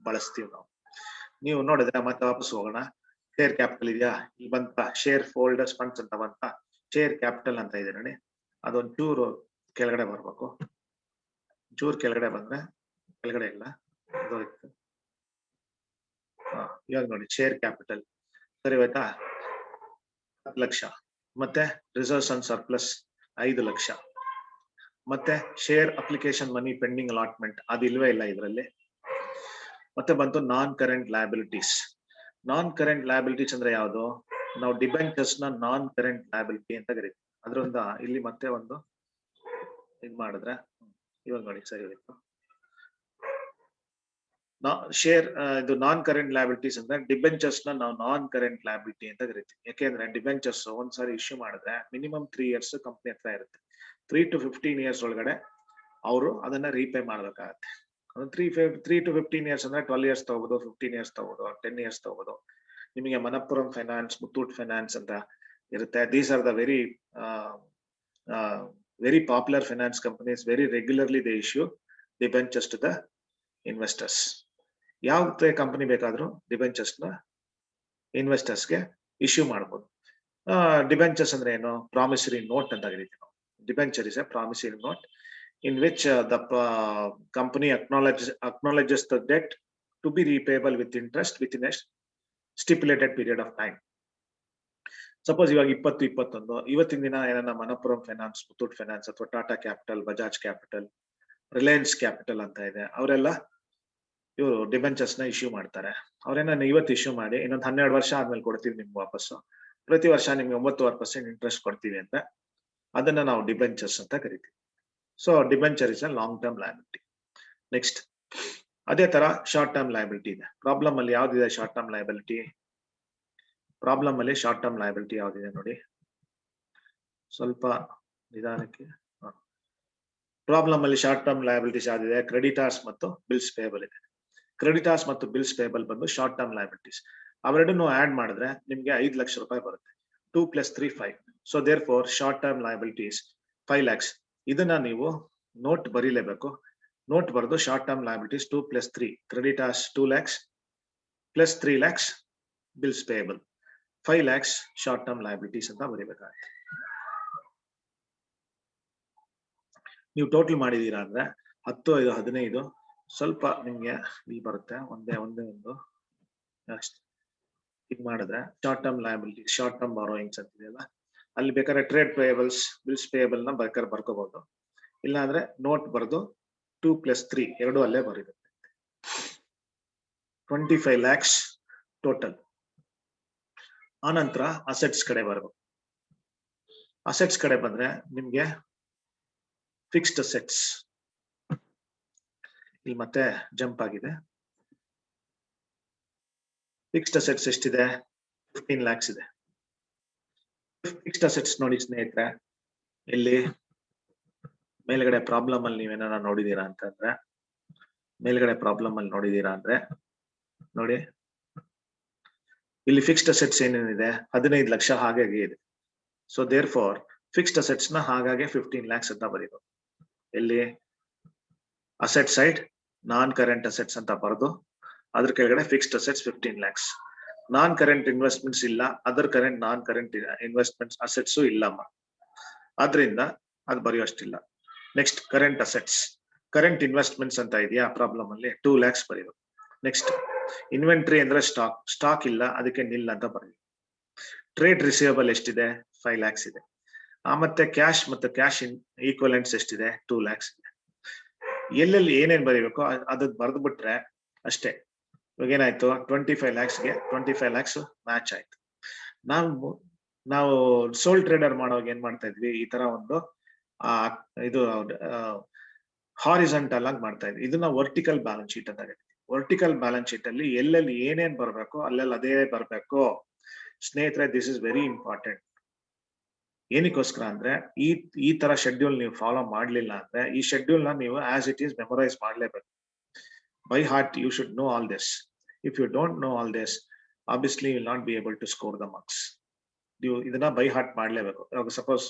ಬಳಸ್ತೀವಿ ನಾವು. ನೀವು ನೋಡಿದ್ರೆ ಮತ್ತೆ ವಾಪಸ್ ಹೋಗೋಣ. ಶೇರ್ ಕ್ಯಾಪಿಟಲ್ ಇದೆಯಾ? ಇಲ್ಲಿ ಬಂತ ಶೇರ್ ಹೋಲ್ಡರ್ಸ್ ಫಂಡ್ಸ್ ಅಂತ ಬಂತ, ಶೇರ್ ಕ್ಯಾಪಿಟಲ್ ಅಂತ ಇದೆ ನೋಡಿ. ಅದೊಂದು ಚೂರು ಕೆಳಗಡೆ ಬರ್ಬೇಕು. ಚೂರು ಕೆಳಗಡೆ ಬಂದ್ರೆ, ಕೆಳಗಡೆ ಇಲ್ಲ, ಇವಾಗ ನೋಡಿ ಶೇರ್ ಕ್ಯಾಪಿಟಲ್ ಸರಿ ಹೋಯ್ತಾ? 10 ಲಕ್ಷ. ಮತ್ತೆ ರಿಸರ್ವ್ಸ್ ಅಂಡ್ ಸರ್ಪ್ಲಸ್ 5 ಲಕ್ಷ. ಮತ್ತೆ share application money pending allotment ಅದು ಇಲ್ವೇ ಇಲ್ಲ ಇದರಲ್ಲಿ. ಮತ್ತೆ ಬಂತು ನಾನ್ ಕರೆಂಟ್ ಲಯಬಿಲಿಟೀಸ್. ನಾನ್ ಕರೆಂಟ್ ಲಯಬಿಲಿಟೀಸ್ ಅಂದ್ರೆ ಯಾವುದು? ನಾವು ಡಿಬೆಂಚರ್ಸ್ ನ ನಾನ್ ಕರೆಂಟ್ ಲಯಬಿಲಿಟಿ ಅಂತ ಕರಿತೀವಿ. ಅದರಿಂದ ಇಲ್ಲಿ ಮತ್ತೆ ಒಂದು ಇದ್ ಮಾಡಿದ್ರೆ ಇವಾಗ ನೋಡಿ ಸರಿ ಹೋಯ್ತು. ಶೇರ್ ಇದು ನಾನ್ ಕರೆಂಟ್ ಲಯಬಿಲಿಟೀಸ್ ಅಂದ್ರೆ ಡಿಬೆಂಚರ್ಸ್ ನ ನಾವು ನಾನ್ ಕರೆಂಟ್ ಲಯಬಿಲಿಟಿ ಅಂತ ಕರಿತೀವಿ. ಯಾಕೆಂದ್ರೆ ಡಿಬೆಂಚರ್ಸ್ ಒಂದ್ಸಾರಿ ಇಶ್ಯೂ ಮಾಡಿದ್ರೆ ಮಿನಿಮಮ್ 3 years ಕಂಪ್ನಿ ಹತ್ರ ಇರುತ್ತೆ. 3 to 15 years ಒಳಗಡೆ ಅವರು ಅದನ್ನ ರೀಪೇ ಮಾಡ್ಬೇಕಾಗತ್ತೆ. 3 to 15 years ಅಂದ್ರೆ 12 years ತಗೋಬಹುದು, 15 years ತಗೋಬಹುದು, 10 years ತಗೋಬಹುದು. ನಿಮಗೆ ಮನಪ್ಪುರಂ ಫೈನಾನ್ಸ್, ಮುತ್ತೂಟ್ ಫೈನಾನ್ಸ್ ಅಂತ ಇರುತ್ತೆ. These are the very popular finance companies. Very regularly they issue debentures to the investors. ಯಾವ ಕಂಪನಿ ಬೇಕಾದ್ರೂ ಡಿಬೆಂಚರ್ಸ್ ನ ಇನ್ವೆಸ್ಟರ್ಸ್ಗೆ ಇಶ್ಯೂ ಮಾಡಬಹುದು. ಡಿಬೆಂಚರ್ಸ್ ಅಂದ್ರೆ ಏನು? ಪ್ರಾಮಿಸರಿ ನೋಟ್ ಅಂತ ಕರಿತೀವಿ ನಾವು. Debenture is A promissory note in which the company acknowledges the debt to be repayable with interest within a stipulated period of time. Suppose ಇವಾಗ 2021 ಇವತ್ತಿನ ದಿನ ಏನನ್ನ ಮನಪ್ಪುರಂ ಫೈನಾನ್ಸ್, ಮುತ್ತೂಟ್ ಫೈನಾನ್ಸ್ ಅಥವಾ Tata capital, Bajaj capital, Reliance capital ಅಂತ ಇದೆ, ಅವರೆಲ್ಲ ಇವರು ಡಿಬೆಂಚರ್ಸ್ ನ ಇಶ್ಯೂ ಮಾಡ್ತಾರೆ. ಅವ್ರೇನ ಇವತ್ತು ಇಶ್ಯೂ ಮಾಡಿ ಇನ್ನೊಂದು 12 ವರ್ಷ ಆದ್ಮೇಲೆ ಕೊಡ್ತೀವಿ ನಿಮ್ಗೆ ವಾಪಸ್ಸು, ಪ್ರತಿ ವರ್ಷ ನಿಮ್ಗೆ 9% ಇಂಟ್ರೆಸ್ಟ್ ಕೊಡ್ತೀವಿ ಅಂತ, ಅದನ್ನ ನಾವು ಡಿಬೆಂಚರ್ಸ್ ಅಂತ ಕರಿತೀವಿ. So debenture is a long term liability. Next ಅದೇ ತರ ಶಾರ್ಟ್ ಟರ್ಮ್ ಲಯಬಿಲಿಟಿ ಇದೆ. ಪ್ರಾಬ್ಲಮ್ ಅಲ್ಲಿ ಯಾವ್ದಿದೆ ಶಾರ್ಟ್ ಟರ್ಮ್ ಲಯಬಿಲಿಟಿ? ಪ್ರಾಬ್ಲಮ್ ಅಲ್ಲಿ ಶಾರ್ಟ್ ಟರ್ಮ್ ಲಯಬಿಲಿಟಿ ಯಾವ್ದಿದೆ ನೋಡಿ, ಸ್ವಲ್ಪ ನಿಧಾನಕ್ಕೆ. ಪ್ರಾಬ್ಲಮ್ ಅಲ್ಲಿ ಶಾರ್ಟ್ ಟರ್ಮ್ ಲಯಬಿಲಿಟೀಸ್ ಯಾವ್ದಿದೆ? ಕ್ರೆಡಿಟಾರ್ಸ್ ಮತ್ತು ಬಿಲ್ಸ್ ಪೇಬಲ್ ಇದೆ. ಕ್ರೆಡಿಟಾರ್ಸ್ ಮತ್ತು ಬಿಲ್ಸ್ ಪೇಬಲ್ ಬಂದು ಶಾರ್ಟ್ ಟರ್ಮ್ ಲಯಬಿಲಿಟೀಸ್. ಅವೆರಡನ್ನು ಆಡ್ ಮಾಡಿದ್ರೆ ನಿಮ್ಗೆ 5 ಲಕ್ಷ ರೂಪಾಯಿ ಬರುತ್ತೆ. 2 + 3 5. So therefore short term liabilities 5 lakhs. ಇದನ್ನ ನೀವು ನೋಟ್ ಬರೀಲೇಬೇಕು. ನೋಟ್ ಬರೆದು short term liabilities 2 + 3, creditors 2 lakhs plus 3 lakhs bills payable 5 lakhs short term liabilities ಅಂತ ಬರೀಬೇಕಾಗುತ್ತೆ. ನೀವು ಟೋಟಲ್ ಮಾಡಿದೀರಾ ಅಂದ್ರೆ 10, 5, 15 ಸ್ವಲ್ಪ ನಿಮ್ಗೆ ಇಲ್ಲಿ ಬರುತ್ತೆ. ಒಂದೇ ಒಂದು ಇದು ಮಾಡಿದ್ರೆ short term liability, short term borrowings ಅಂತಿದೆಯಲ್ಲ, ಅಲ್ಲಿ ಬೇಕಾದ್ರೆ ಟ್ರೇಡ್ ಪೇಯಬಲ್ಸ್, ಬಿಲ್ಸ್ ಪೇಯಬಲ್ ನ ಬೇಕಾದ್ರೆ ಬರ್ಕೋಬಹುದು. ಇಲ್ಲ ಅಂದ್ರೆ ನೋಟ್ ಬರೆದು 2 + 3 ಎರಡು ಅಲ್ಲೇ ಬರೀರುತ್ತೆ. 25 lakhs ಟೋಟಲ್. ಆನಂತರ ಅಸೆಟ್ಸ್ ಕಡೆ ಬರಬೇಕು. ಅಸೆಟ್ಸ್ ಕಡೆ ಬಂದ್ರೆ ನಿಮ್ಗೆ ಫಿಕ್ಸ್ಡ್ ಅಸೆಟ್ಸ್ ಇಲ್ಲಿ ಮತ್ತೆ ಜಂಪ್ ಆಗಿದೆ. ಫಿಕ್ಸ್ಡ್ ಅಸೆಟ್ಸ್ ಎಷ್ಟಿದೆ? 15 lakhs ಇದೆ. ಫಿಕ್ಸ್ಡ್ ಅಸೆಟ್ಸ್ ನೋಡಿ ಸ್ನೇಹಿತರೆ, ಇಲ್ಲಿ ಮೇಲ್ಗಡೆ ಪ್ರಾಬ್ಲಮ್ ಅಲ್ಲಿ ನೀವೇನ ನೋಡಿದೀರಾ ಅಂತಂದ್ರೆ, ಮೇಲ್ಗಡೆ ಪ್ರಾಬ್ಲಮ್ ಅಲ್ಲಿ ನೋಡಿದೀರಾ ಅಂದ್ರೆ ನೋಡಿ, ಇಲ್ಲಿ ಫಿಕ್ಸ್ಡ್ ಅಸೆಟ್ಸ್ ಏನೇನಿದೆ 15 ಲಕ್ಷ ಹಾಗಾಗಿ ಇದೆ. So therefore fixed assets ನ ಹಾಗಾಗಿ 15 lakhs ಅಂತ ಬರೀಬೇಕು. ಎಲ್ಲಿ asset side non current assets ಅಂತ ಬರೆದು ಅದ್ರ ಕೆಳಗಡೆ fixed assets 15 lakhs. Non current investments ಇಲ್ಲ, other current non current investments assets ಇಲ್ಲಮ್ಮ, ಆದ್ರಿಂದ ಅದು ಬರೆಯೋಷ್ಟಿಲ್ಲ. Next current assets, current investments ಅಂತ ಇದೆಯಾ ಪ್ರಾಬ್ಲಮ್ ಅಲ್ಲಿ 2 lakhs ಬರೀಬೇಕು. ನೆಕ್ಸ್ಟ್ ಇನ್ವೆಂಟ್ರಿ ಅಂದ್ರೆ ಸ್ಟಾಕ್ ಇಲ್ಲ, ಅದಕ್ಕೆ ನಿಲ್ ಅಂತ ಬರೀಬೇಕು. ಟ್ರೇಡ್ ರಿಸೀವಬಲ್ ಎಷ್ಟಿದೆ? 5 lakhs ಇದೆ. ಮತ್ತೆ ಕ್ಯಾಶ್ ಮತ್ತು ಕ್ಯಾಶ್ ಈಕ್ವಲೆಂಟ್ಸ್ ಎಷ್ಟಿದೆ? 2 lakhs ಇದೆ. ಎಲ್ಲೆಲ್ಲಿ ಏನೇನ್ ಬರೀಬೇಕು ಅದು ಬರೆದು ಬಿಟ್ರೆ ಅಷ್ಟೇ. ಇವಾಗ ಏನಾಯ್ತು? 25 lakhsಗೆ 25 lakhs ಮ್ಯಾಚ್ ಆಯ್ತು. ನಾವು ಸೋಲ್ ಟ್ರೇಡರ್ ಮಾಡುವಾಗ ಏನ್ ಮಾಡ್ತಾ ಇದ್ವಿ? ಈ ತರ ಒಂದು ಇದು ಹಾರಿಜಾಂಟಲ್ ಆಗಿ ಮಾಡ್ತಾ ಇದ್ವಿ. ಇದನ್ನ ವರ್ಟಿಕಲ್ ಬ್ಯಾಲೆನ್ಸ್ ಶೀಟ್ ಅಂತ ಹೇಳ್ತೀವಿ. ವರ್ಟಿಕಲ್ ಬ್ಯಾಲೆನ್ಸ್ ಶೀಟ್ ಅಲ್ಲಿ ಎಲ್ಲೆಲ್ಲಿ ಏನೇನ್ ಬರ್ಬೇಕು ಅಲ್ಲೆಲ್ಲ ಅದೇ ಬರ್ಬೇಕು ಸ್ನೇಹಿತರೆ. This is very important. ಏನಕ್ಕೋಸ್ಕರ ಅಂದ್ರೆ ಈ ತರ ಶೆಡ್ಯೂಲ್ ನೀವು ಫಾಲೋ ಮಾಡ್ಲಿಲ್ಲ ಅಂದ್ರೆ ಈ ಶೆಡ್ಯೂಲ್ ನ ನೀವು ಆಸ್ ಇಟ್ ಈಸ್ ಮೆಮೊರೈಸ್ ಮಾಡ್ಲೇಬೇಕು. By heart you should know all this. If you don't know all this, obviously you will not be able to score the marks. ನೀವು ಇದನ್ನ ಬೈ ಹಾರ್ಟ್ ಮಾಡ್ಲೇಬೇಕು. ಇವಾಗ ಸಪೋಸ್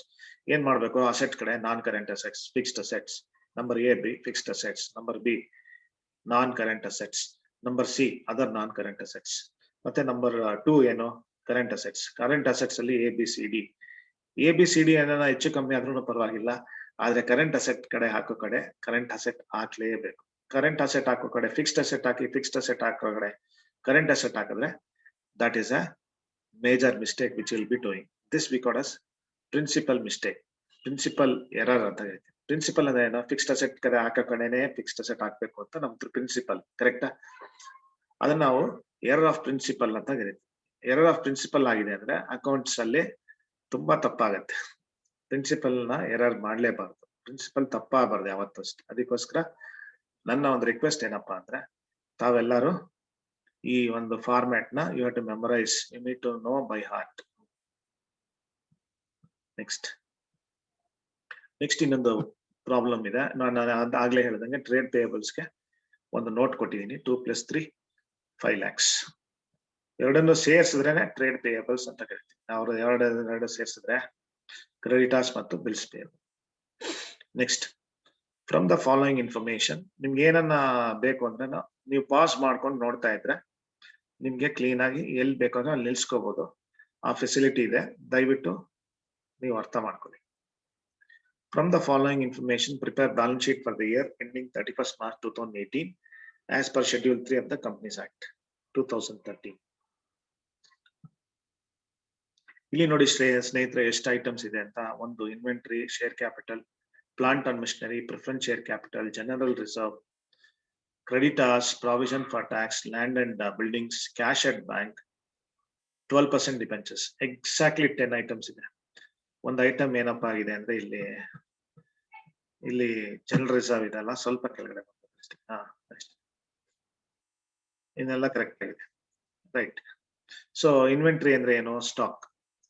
ಏನ್ ಮಾಡ್ಬೇಕು? ಅಸೆಟ್ ಕಡೆ ನಾನ್ current assets, fixed assets, number A B fixed assets, number B non current assets, number C other non current assets, ಮತ್ತೆ ನಂಬರ್ 2 ಏನು? Current assets. ಕರೆಂಟ್ ಅಸೆಟ್ಸ್ ಅಲ್ಲಿ ಎ ಬಿ ಸಿ ಡಿ ಏನಾರ ಹೆಚ್ಚು ಕಮ್ಮಿ ಆದ್ರೂ ಪರವಾಗಿಲ್ಲ, ಆದ್ರೆ ಕರೆಂಟ್ ಅಸೆಟ್ ಕಡೆ ಹಾಕೋ ಕಡೆ ಕರೆಂಟ್ ಅಸೆಟ್ ಹಾಕ್ಲೇಬೇಕು. ಕರೆಂಟ್ ಅಸೆಟ್ ಹಾಕೋ ಕಡೆ ಫಿಕ್ಸ್ಡ್ ಅಸೆಟ್ ಹಾಕಿ, ಫಿಕ್ಸ್ಡ್ ಅಸೆಟ್ ಹಾಕೋ ಕಡೆ ಕರೆಂಟ್ ಅಸೆಟ್ ಹಾಕಿದ್ರೆ that is a major mistake which will be doing. This we call us principal mistake, principal error ಅಂತ ಹೇಳ್ತೀವಿ. ಪ್ರಿನ್ಸಿಪಲ್ ಅಂದ್ರೆ ಏನು? ಫಿಕ್ಸ್ಡ್ ಅಸೆಟ್ ಕಡೆ ಹಾಕೋ ಕಡೆನೆ ಫಿಕ್ಸ್ಡ್ ಅಸೆಟ್ ಹಾಕ್ಬೇಕು ಅಂತ ನಮ್ದು ಪ್ರಿನ್ಸಿಪಲ್, ಕರೆಕ್ಟಾ? ಅದನ್ನ ನಾವು ಎರರ್ ಆಫ್ ಪ್ರಿನ್ಸಿಪಲ್ ಅಂತ ಕರಿತೀವಿ. ಎರರ್ ಆಫ್ ಪ್ರಿನ್ಸಿಪಲ್ ಆಗಿದೆ ಅಂದ್ರೆ ಅಕೌಂಟ್ಸ್ ಅಲ್ಲಿ ತುಂಬಾ ತಪ್ಪಾಗತ್ತೆ. ಪ್ರಿನ್ಸಿಪಲ್ ನ ಎರರ್ ಮಾಡ್ಲೇಬಾರ್ದು, ಪ್ರಿನ್ಸಿಪಲ್ ತಪ್ಪಾಗಬಾರ್ದು ಯಾವತ್ತೂ ಅಷ್ಟೇ. ಅದಕ್ಕೋಸ್ಕರ ನನ್ನ ಒಂದು ರಿಕ್ವೆಸ್ಟ್ ಏನಪ್ಪಾ ಅಂದ್ರೆ ತಾವೆಲ್ಲರೂ ಈ ಒಂದು ಫಾರ್ಮ್ಯಾಟ್ ನ you have to memorise, you need to know by heart. Next ಇನ್ನೊಂದು ಪ್ರಾಬ್ಲಮ್ ಇದೆ. ನಾನು ಆಗ್ಲೇ ಹೇಳಿದಂಗೆ ಟ್ರೇಡ್ ಪೇಯಬಲ್ಸ್ಗೆ ಒಂದು ನೋಟ್ ಕೊಟ್ಟಿದ್ದೀನಿ. 2 + 3 5 lakhs. ಎರಡನ್ನು ಸೇರಿಸಿದ್ರೇನೆ ಟ್ರೇಡ್ ಪೇಯಬಲ್ಸ್ ಅಂತ ಕರಿತೀವಿ. ಅವರು ಎರಡು ಸೇರಿಸಿದ್ರೆ ಕ್ರೆಡಿಟಾರ್ಸ್ ಮತ್ತು bills payable. Next, from the following information, ನಿಮ್ಗೆ ಏನನ್ನ ಬೇಕು ಅಂದ್ರೆ ನೀವು ಪಾಸ್ ಮಾಡ್ಕೊಂಡು ನೋಡ್ತಾ ಇದ್ರೆ ನಿಮ್ಗೆ ಕ್ಲೀನ್ ಆಗಿ ಎಲ್ಲಿ ಬೇಕಾದ್ರೂ ಅಲ್ಲಿ ನಿಲ್ಸ್ಕೋಬಹುದು. ಆ ಫೆಸಿಲಿಟಿ ಇದೆ, ದಯವಿಟ್ಟು ನೀವು ಅರ್ಥ ಮಾಡ್ಕೊಳ್ಳಿ. From the following information, prepare balance sheet for the year ending 31st March 2018 as per Schedule 3 of the Companies Act 2013. ಇಲ್ಲಿ ನೋಡಿ ಸ್ನೇಹಿತರೆ ಎಷ್ಟು ಐಟಮ್ಸ್ ಇದೆ ಅಂತ. ಒಂದು inventory, share capital, plant and missionary, preference share capital, general reserve, creditors, provision for tax, land and buildings, cash at bank, 12% debentures. Exactly 10 items ಇದೆ. ಒಂದು ಐಟಮ್ ಏನಪ್ಪಾ ಆಗಿದೆ ಅಂದ್ರೆ ಇಲ್ಲಿ ಜನರಲ್ ರಿಸರ್ವ್ ಇದೆಲ್ಲ ಸ್ವಲ್ಪ ಕೆಳಗಡೆ ಅಷ್ಟೇ. ಇನ್ನೆಲ್ಲ ಕರೆಕ್ಟ್ ಆಗಿದೆ, ರೈಟ್. ಸೊ ಇನ್ವೆಂಟರಿ ಅಂದ್ರೆ ಏನು?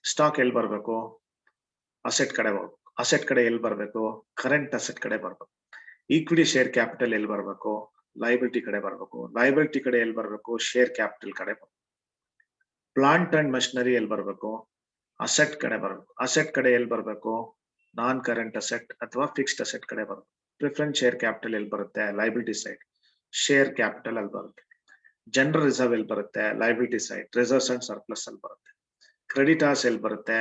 ಸ್ಟಾಕ್ ಎಲ್ಲಿ ಬರ್ಬೇಕು? ಅಸೆಟ್ ಕಡೆ ಬರ್ಬೇಕು. ಅಸೆಟ್ ಕಡೆ ಎಲ್ಲಿ ಬರ್ಬೇಕು? ಕರೆಂಟ್ ಅಸೆಟ್ ಕಡೆ ಬರ್ಬೇಕು. ಈಕ್ವಿಟಿ ಶೇರ್ ಕ್ಯಾಪಿಟಲ್ ಎಲ್ಲಿ ಬರ್ಬೇಕು? ಲಯಬಿಲಿಟಿ ಕಡೆ ಬರ್ಬೇಕು. ಲಯಬಿಲಿಟಿ ಕಡೆ ಎಲ್ಲಿ ಬರ್ಬೇಕು? ಶೇರ್ ಕ್ಯಾಪಿಟಲ್ ಕಡೆ ಬರ್ಬೇಕು. ಪ್ಲಾಂಟ್ ಅಂಡ್ ಮಷಿನರಿ ಎಲ್ಲಿ ಬರ್ಬೇಕು? ಅಸೆಟ್ ಕಡೆ ಬರ್ಬೇಕು. ಅಸೆಟ್ ಕಡೆ ಎಲ್ಲಿ ಬರ್ಬೇಕು? ನಾನ್ ಕರೆಂಟ್ ಅಸೆಟ್ ಅಥವಾ ಫಿಕ್ಸ್ಡ್ ಅಸೆಟ್ ಕಡೆ ಬರುತ್ತೆ. ಪ್ರಿಫರೆನ್ಸ್ ಶೇರ್ ಕ್ಯಾಪಿಟಲ್ ಎಲ್ಲಿ ಬರುತ್ತೆ? Liability side. ಶೇರ್ ಕ್ಯಾಪಿಟಲ್ ಅಲ್ಲಿ ಬರುತ್ತೆ. ಜನರಲ್ ರಿಸರ್ವ್ ಎಲ್ಲಿ ಬರುತ್ತೆ? Liability side. Reserves and surplus ಅಲ್ಲಿ ಬರುತ್ತೆ. ಕ್ರೆಡಿಟಾರ್ಸ್ ಎಲ್ಲಿ ಬರುತ್ತೆ?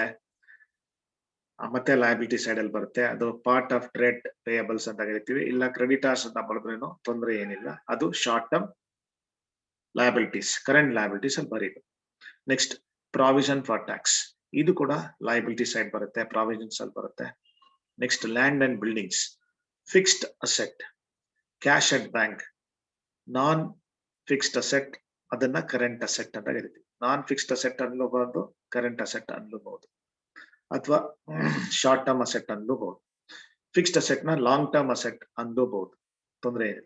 ಮತ್ತೆ ಲಯಬಿಲಿಟಿ ಸೈಡ್ ಅಲ್ಲಿ ಬರುತ್ತೆ. ಅದು ಪಾರ್ಟ್ ಆಫ್ ಟ್ರೇಡ್ ಪೇಯಬಲ್ಸ್ ಅಂತ ಕರಿತೀವಿ. ಇಲ್ಲ ಕ್ರೆಡಿಟಾರ್ಸ್ ಅಂತ ಬರೆದ್ರೇನು ತೊಂದರೆ ಏನಿಲ್ಲ, ಅದು short term liabilities, current liabilities ಅಲ್ಲಿ ಬರೀಬೇಕು. ನೆಕ್ಸ್ಟ್, ಪ್ರಾವಿಷನ್ ಫಾರ್ ಟ್ಯಾಕ್ಸ್, ಇದು ಕೂಡ ಲಯಬಿಲಿಟಿ ಸೈಡ್ ಬರುತ್ತೆ, ಪ್ರಾವಿಷನ್ಸ್ ಅಲ್ಲಿ ಬರುತ್ತೆ. Next, land and buildings, fixed asset, cash at bank, non fixed asset, ಅದನ್ನ ಕರೆಂಟ್ ಅಸೆಟ್ ಅಂತ ಕರಿತೀವಿ. ನಾನ್ ಫಿಕ್ಸ್ಡ್ ಅಸೆಟ್ ಅನ್ಲೂಬಹುದು, ಕರೆಂಟ್ ಅಸೆಟ್ ಅನ್ಲೂಬಹುದು, ಅಥವಾ ಶಾರ್ಟ್ ಟರ್ಮ್ ಅಸೆಟ್ ಅನ್ಲೂಬಹುದು. ಫಿಕ್ಸ್ಡ್ ಅಸೆಟ್ ನ ಲಾಂಗ್ ಟರ್ಮ್ ಅಸೆಟ್ ಅನ್ಲೂಬಹುದು, ತೊಂದರೆ ಇದೆ.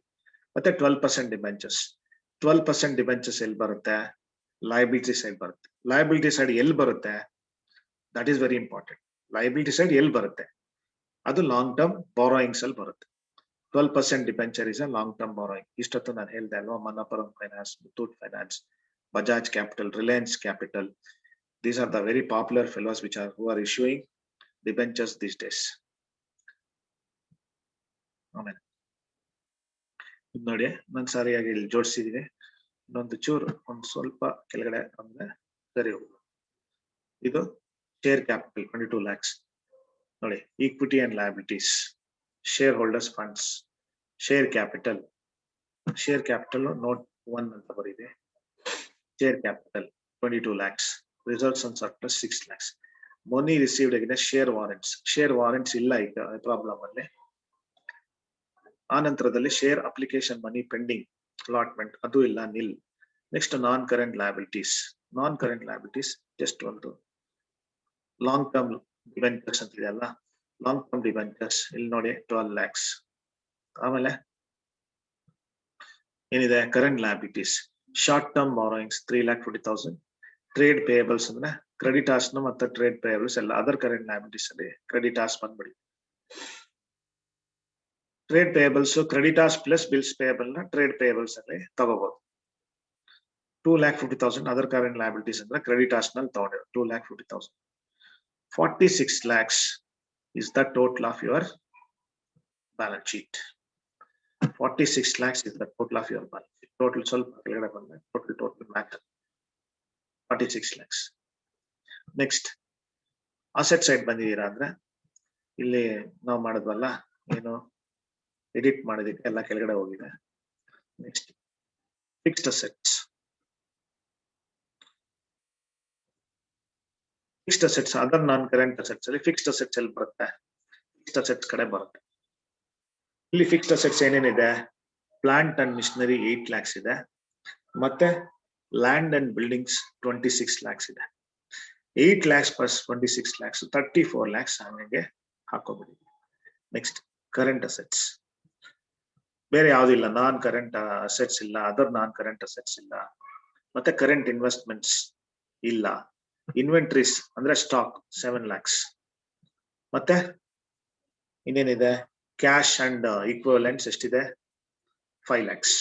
ಮತ್ತೆ 12% ಡಿಬೆಂಚರ್ಸ್. 12% ಡಿಬೆಂಚರ್ಸ್ ಎಲ್ಲಿ ಬರುತ್ತೆ? ಲಯಬಿಲಿಟಿ ಸೈಡ್ ಬರುತ್ತೆ. ಲಯಬಿಲಿಟಿ ಸೈಡ್ ಎಲ್ಲಿ ಬರುತ್ತೆ? That is very important. Liability side ಎಲ್ಲಿ ಬರುತ್ತೆ? ಅದು ಲಾಂಗ್ ಟರ್ಮ್ ಬಾರೋಯಿಂಗ್ಸ್ ಅಲ್ಲಿ ಬರುತ್ತೆ. 12% debenture is a long term borrowing. ಇಷ್ಟೊತ್ತು ನಾನು ಹೇಳ್ದೆ ಅಲ್ವಾ, Manappuram finance, Muthoot finance, Bajaj capital, Reliance capital, these are the very popular fellows who are issuing debentures these days. ಆಮೇಲೆ ನೋಡಿ, ನಾನು ಸರಿಯಾಗಿ ಇಲ್ಲಿ ಜೋಡಿಸಿದೀನಿ. ಇನ್ನೊಂದು ಚೂರು ಒಂದು ಸ್ವಲ್ಪ ಕೆಳಗಡೆ ಅಂದ್ರೆ ಸರಿ ಹೋಗುದು. ಇದು ಶೇರ್ ಕ್ಯಾಪಿಟಲ್ 22 lakhs. ನೋಡಿ, equity and liabilities, shareholders funds, share capital note 1 ಅಂತ ಬರೀದೆ. Share capital 22 lakhs, reserves and surplus 6 lakhs. Money received against share warrants ಇಲ್ಲ ಈಗ ಪ್ರಾಬ್ಲಮ್ ಅಲ್ಲಿ. ಆ ನಂತರದಲ್ಲಿ share application money pending allotment, ಅದು ಇಲ್ಲ, nil. Next, non current liabilities just ಒಂದು ಲಾಂಗ್ ಟರ್ಮ್ ಡಿಬೆಂಚರ್ಸ್ ಅಂತ ಇದೆಯಲ್ಲ, ಲಾಂಗ್ ಟರ್ಮ್ ಡಿಬೆಂಚರ್ಸ್ ಇಲ್ಲಿ ನೋಡಿ 12 lakhs. ಆಮೇಲೆ ಏನಿದೆ? Current liabilities, short term borrowings 3,40,000. Trade payables ಅಂದ್ರೆ ಕ್ರೆಡಿಟಾರ್ಸ್ ಮತ್ತೆ ಟ್ರೇಡ್ ಪೇಯಬಲ್ಸ್ ಎಲ್ಲ ಅದರ್ ಕರೆಂಟ್ ಲಯಬಿಲಿಟೀಸ್ ಅಲ್ಲಿ ಕ್ರೆಡಿಟಾರ್ಸ್ ಬಂದ್ಬಿಡಿ. Trade payables creditors plus bills payable ನ ಟ್ರೇಡ್ ಪೇಯಬಲ್ಸ್ ಅಲ್ಲಿ ತಗೋಬಹುದು. 2,50,000 ಅದರ್ ಕರೆಂಟ್ ಲಯಬಿಲಿಟೀಸ್ ಅಂದ್ರೆ ಕ್ರೆಡಿಟಾರ್ಸ್ ನಲ್ಲಿ ತಗೊಂಡಿರೋ 2,50,000. 46 lakhs is the total of your balance sheet. 46 lakhs is the total of your balance sheet. Total ಸ್ವಲ್ಪ ಕೆಳಗಡೆ ಬಂದ್ರೆ total matter 46 lakhs. Next, asset side ಬಂದಿದ್ದೀರಾ ಅಂದ್ರೆ ಇಲ್ಲಿ ನಾವು ಮಾಡಿದ್ವಲ್ಲ, ಏನು ಎಡಿಟ್ ಮಾಡಿದಕ್ಕೆ ಎಲ್ಲ ಕೆಳಗಡೆ ಹೋಗಿದೆ. Next, fixed assets. Other non current assets ಅಲ್ಲಿ ಫಿಕ್ಸ್ಡ್ ಅಸೆಟ್ಸ್ ಅಲ್ಲಿ ಬರುತ್ತೆ, ಫಿಕ್ಸ್ಡ್ ಅಸೆಟ್ಸ್ ಕಡೆ ಬರುತ್ತೆ. ಇಲ್ಲಿ ಫಿಕ್ಸ್ಡ್ ಅಸೆಟ್ಸ್ ಏನೇನಿದೆ? ಪ್ಲಾಂಟ್ ಅಂಡ್ ಮಿಷನರಿ 8 lakhs ಇದೆ, ಮತ್ತೆ ಲ್ಯಾಂಡ್ ಅಂಡ್ ಬಿಲ್ಡಿಂಗ್ಸ್ 26 lakhs ಇದೆ. 8 lakhs plus 26 lakhs 34 lakhs ಹಂಗೆ ಹಾಕೋಬಿಡಿ. ನೆಕ್ಸ್ಟ್ ಕರೆಂಟ್ ಅಸೆಟ್ಸ್ ಬೇರೆ ಯಾವ್ದು ಇಲ್ಲ, ನಾನ್ ಕರೆಂಟ್ ಅಸೆಟ್ಸ್ ಇಲ್ಲ, ಅದರ್ ನಾನ್ ಕರೆಂಟ್ ಅಸೆಟ್ಸ್ ಇಲ್ಲ, ಮತ್ತೆ ಕರೆಂಟ್ ಇನ್ವೆಸ್ಟ್ಮೆಂಟ್ಸ್ ಇಲ್ಲ. ಇನ್ವೆಂಟ್ರೀಸ್ ಅಂದ್ರೆ ಸ್ಟಾಕ್ 7 lakhs, ಮತ್ತೆ ಇನ್ನೇನಿದೆ ಕ್ಯಾಶ್ ಅಂಡ್ ಈಕ್ವಲೆಂಟ್ಸ್ ಎಷ್ಟಿದೆ 5 lakhs.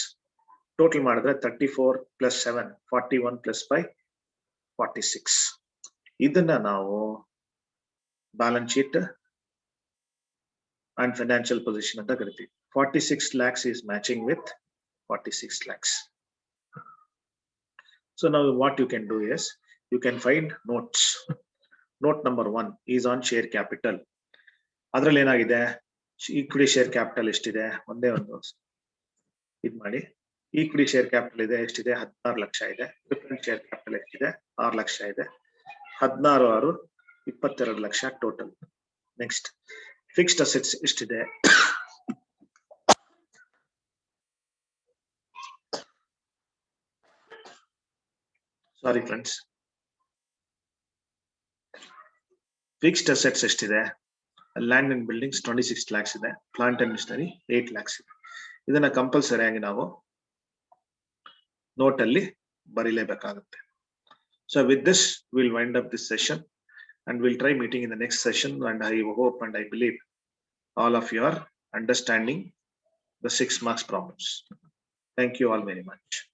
ಟೋಟಲ್ ಮಾಡಿದ್ರೆ 34 plus 7 41 plus 5 46. ಇದನ್ನ ನಾವು balance sheet and financial position ಅಂತ ಕರಿತೀವಿ. 46 lakhs is matching with 46 lakhs. So now what you can do is you can find notes. Note number 1 is on share capital. ಅದರಲ್ಲಿ ಏನಾಗಿದೆ, ಈಕ್ವಿಟಿ ಶೇರ್ ಕ್ಯಾಪಿಟಲ್ ಎಷ್ಟಿದೆ ಒಂದೇ ಒಂದು ಇದು ಮಾಡಿ. ಈಕ್ವಿಟಿ ಶೇರ್ ಕ್ಯಾಪಿಟಲ್ ಇದೆ ಎಷ್ಟಿದೆ 16 ಲಕ್ಷ ಇದೆ. ಪ್ರಿಫರೆನ್ಸ್ ಶೇರ್ ಕ್ಯಾಪಿಟಲ್ ಎಷ್ಟಿದೆ 6 ಲಕ್ಷ ಇದೆ. 16 6 22 lakh total. Next fixed assets ಎಷ್ಟಿದೆ, ಸಾರಿ ಫ್ರೆಂಡ್ಸ್, ಫಿಕ್ಸ್ಡ್ ಅಸೆಟ್ಸ್ ಎಷ್ಟಿದೆ, ಲ್ಯಾಂಡ್ ಅಂಡ್ ಬಿಲ್ಡಿಂಗ್ಸ್ 26 lakhs ಇದೆ, ಪ್ಲಾಂಟ್ ಅಂಡ್ ಮಿಷನರಿ 8 lakhs ಇದೆ. ಇದನ್ನ ಕಂಪಲ್ಸರಿ ಆಗಿ ನಾವು ನೋಟ್ ಅಲ್ಲಿ ಬರೀಲೇಬೇಕಾಗುತ್ತೆ. So with this we'll wind up this session and we'll try meeting in the next session, and I hope and I believe all of you are understanding the 6 marks problems. Thank you all very much.